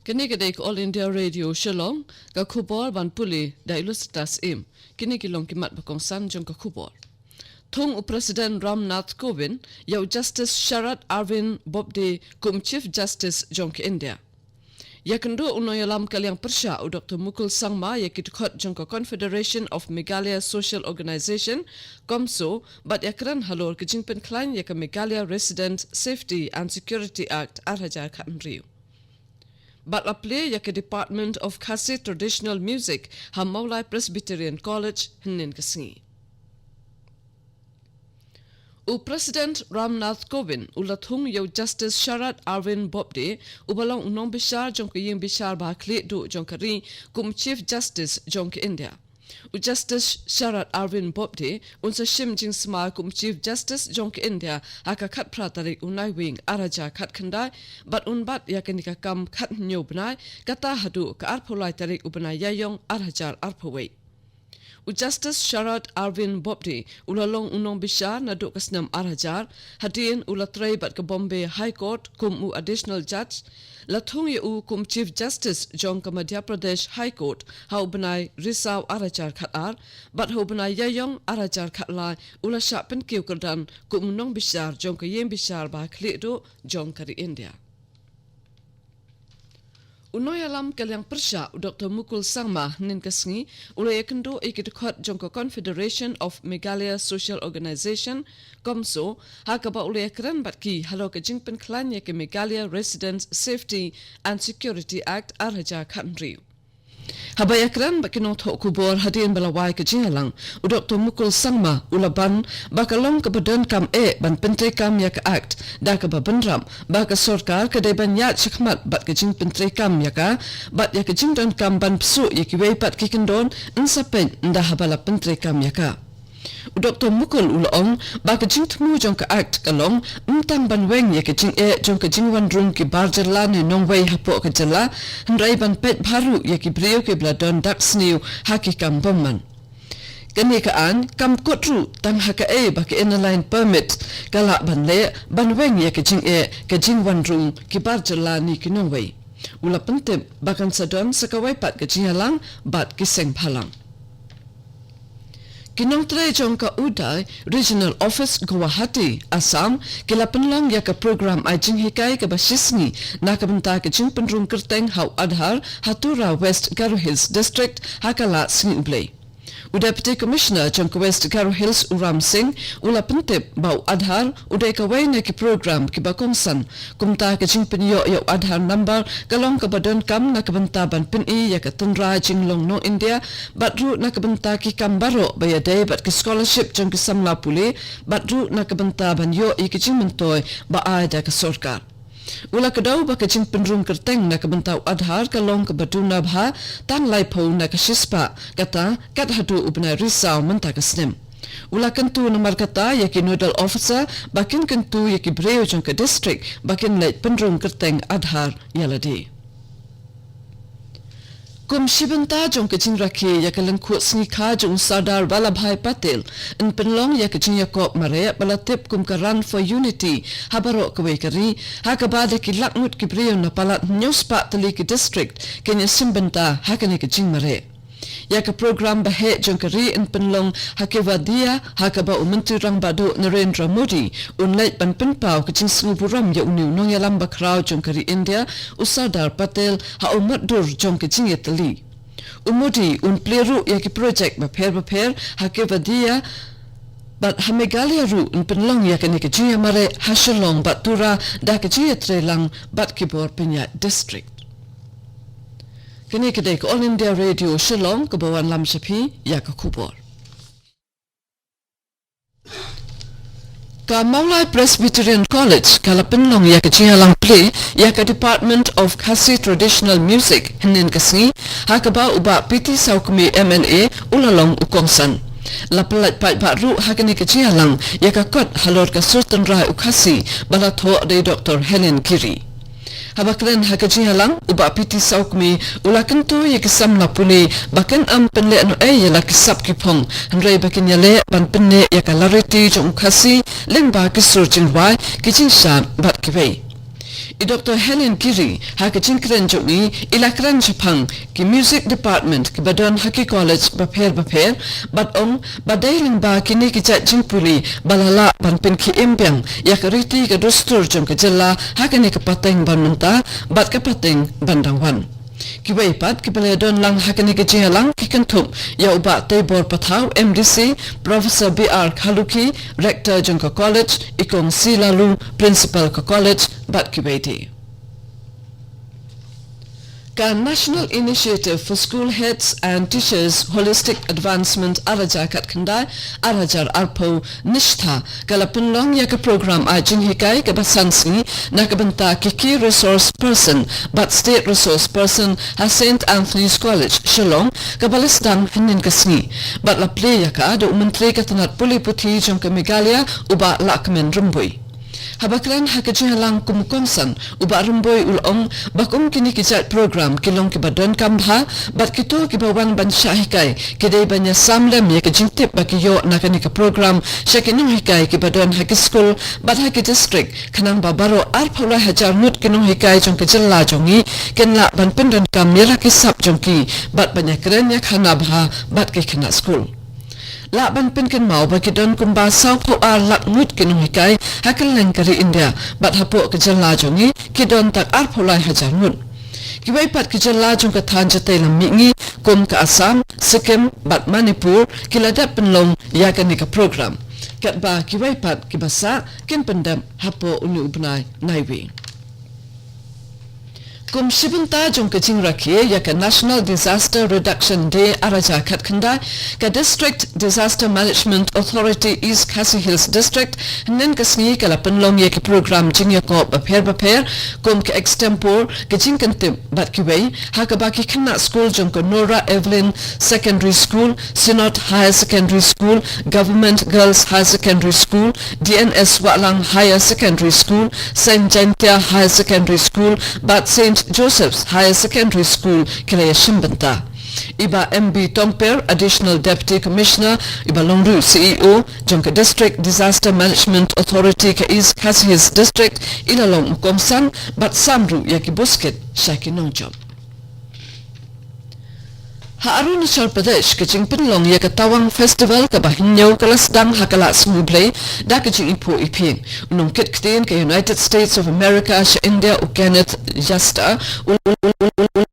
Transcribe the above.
Kini kedai All India Radio Shillong ka khubor ban puli da ilustas im kini kilong kimat bakongsan jong ka khubor. Thung President Ram Nath Kovind yau Justice Sharad Arvind Bobde kum Chief Justice jong ka India. Yakendo unoyalam kaliang persya u Dr. Mukul Sangma yakit jong ka Confederation of Meghalaya Social Organisation komso bat yakran halor ke jingpen klein yak Meghalaya Resident Safety and Security Act arhajar khan riu. But la play yak Department of Khasi Traditional Music ha Maulai Presbyterian College hinin Khasi. U President Ram Nath Kovind ulathung yau Justice Sharad Arvind Bobde ubalong unong bishar jong ying bishar bakli du jong kari kum Chief Justice jong India. U Justice Sharad Arvind Bobde unsa shim jing sma kum Chief Justice jong India haka khat pratari unai wing araja khat khandai bat unbat yakanika kam khat nyo bnai kata hadu ka arpholai tarik ubnai yayong arajar arphawei. U Justice Sharad Arvind Bobde ulalong unong bishar na duk kasnam arajar hadin ulatray bat ka Bombay High Court kum u additional judge lathung u kum Chief Justice jong ka Madhya Pradesh High Court hau benai risaw arajar khatar bat hau benai yayong arajar khatlai ulasha pen kiu kerdan kum unong bishar jong ka yem bishar ba khli do jong kari India. Unoyalam kaliang persya Dr. Mukul Sangma nin kasngi ulay kendo ikidkhot jongko Confederation of Meghalaya Social Organisation komso hakaba ulay kran batki halo ka jingpen klan yak Meghalaya Resident Safety and Security Act arhaja khanri. Habayakran bakinong thok kubor hadin balawai ka jingalang u Dr. Mukul Sangma ulaban bakalong kabadan kam ban pentre kam yak act da ka babandram baka sarkar ka deban yat shakmat bat ka jing pentre kam yaka bat yak jing don kam ban psu yakiwei pat kikendon insapen nda habala pentre kam yaka. U Dr. Mukul ulong baka jing tmu jong ka act kalong mtang banweng yak jing jong ka jing wan rung ki barjala ni nongwei hapo ka jala ndrai ban pet baru yak brio ke bladon dak sniu haki kam bomman. Kani kaan kam kotru tang haka baka inaline permit kala ban le banweng yak ka jing wan rung ki barjala ni ki nongwei. Ula pentip bakan sadon sakawai pat ka jingalang bat kiseng phalang. Kinong tray jong ka Uday Regional Office Guwahati Assam kila penlang ya ka program ay jing hikai ka basisngi na kabenta ka jing penrung kerteng hau adhar Hatura West Garo Hills District hakala singi ublay. U Deputy Commissioner jong ka West Garo Hills Uram Singh ula pentip bau adhar uday ka way na ki program ki bakongsan kumta ka jing penyo yo adhar number kalong ka badon kam na kabenta ban peni ya ka tunra jinglong no India batru na kabenta ki kambaro bayaday bat ki scholarship jong ki samla puli batru na kabenta ban yo i ki jing mentoy ba ada ka sarkar. Ula kadaw baka jing penrung kerteng na kabentaw adhar kalong ka baduna bha tang laipo na ka shispa kata kat hadu ubna risaw menta ka snem. Ula kentu nomor kata yaki nodal officer bakin kentu yaki breo jong ka district bakin lait penrung kerteng adhar yaladi. Kum shibanta jong ka jing rakhi yakalang khut sngi kha jong Sardar Vallabhbhai Patel in penlong yak jing yakop mare balatip kum ka Run for Unity habaro kawai kari hakabada ki lakmut ki priyo na palat nyospa tali ki district kenya simbanta hakane ka jing mare. Yaka program bahe jong kari in penlong hakevadia hakaba umentu rang badu Narendra Modi unlait ban penpau ka jing snguburam ya uniu nong yalam bakrao jong kari India Sardar Patel ha umat dur jong ka jing yatali. Umodi un pleru yaki project baper hakevadia bat Meghalaya ru in penlong yakane ka jing mare ha Shillong bat tura da ka jing trelang bat kibor pinya district. Kini kedai All India Radio Shillong kebawan lam sapi ya ka kubor. Ka Maulai Presbyterian College kala penlong ya ka jingalang play ya ka Department of Khasi Traditional Music hinin kasngi hakaba uba piti saukmi MNA ulalong ukongsan. Lapalat pai baru hakani ka jingalang ya ka kot halor ka Sultan Rai Khasi balatho de Dr. Helen Kiri. Habakren hakajihalang uba piti saukmi ulakan tu ye kisam la puli bakan am penle anu ya la kisap kipong handrai bakin yale ban penne ya kalariti jong Khasi len ba kisur jingwai kijing shan bat kiwei. I Dr. Helen Giri haka chinkren jongi ilakran chapang ki music department ki badon haki college bapher but ong badailing ba kini ki chat jingpuli balala banpin ki impiang yakariti ka dostur jong ka jella haka ni ka pateng banmunta bat ka pateng bandangwan Kibai pat kipaledon lang hakani ke lang kikantup ya uba tebor patau MDC Professor BR Khaluki Rector Jongka College ikong Silalu Principal ka College bat kibaiti Ka National Initiative for School Heads and Teachers Holistic Advancement Araja kat kendai arajar arpo nishtha kala punlong ya ka program ajing hikai ka basansi na kabenta kiki resource person but state resource person ha St. Anthony's College Shillong ka balistang hinin kasni but la play ya ka do menteri ka tanat puli puti jong ka Megalia uba lakmen rumbui Habakran hakajihalang kumkonsan uba rumboy ulong bakum kini kijat program kilong kibadon kambha bat kito kibawan ban syahikai kidai banya samlem ya kejintip baki yo nakani ka program syakinu hikai kibadon haki school bat haki district kanang babaro arpaula hajar nut kinu hikai jong kejela jongi kenla ban pendon kam mira kisap jongki bat banya keren yak hanabha bat ke kena school La ban pin ken mau bagi don kumba sau po lak ngut kinu hikai hakal leng kari India bat hapo kejela jongi kidon tak arpulai hajar ngut Kibai pat kejela jong ka than jatai lam mingi kum ka Assam Sikkim bat Manipur kiladat penlong ya kan ka program kat ba kibai pat kibasa ken pendam hapo unu ubnai naiwi Kum shibunta jong kajing rakye ya ka National Disaster Reduction Day araja kat kanda ka District Disaster Management Authority East Khasi Hills District nen kasni kala penlong ya ka program jing ya ko bapher kum ka extempore kajing kantip bat kibai ha ka baki khna school jong ko Nora Evelyn Secondary School Sinot Higher Secondary School Government Girls Higher Secondary School DNS Walang Higher Secondary School St. Gentia Higher Secondary School bat St. Joseph's Higher Secondary School kilaya shimbanta Iba MB Tomper Additional Deputy Commissioner Iba Longru CEO Jongka District Disaster Management Authority ka East Khasi Hills District ilalong mkomsan bat samru yaki busket shaki nongjob Arunachal Pradesh kajing penlong ya katawang festival ka bahinyaw kalasdang hakala sumublay da kajing ipo iping unong kit ktin ka United States of America sa India u Kenneth Jasta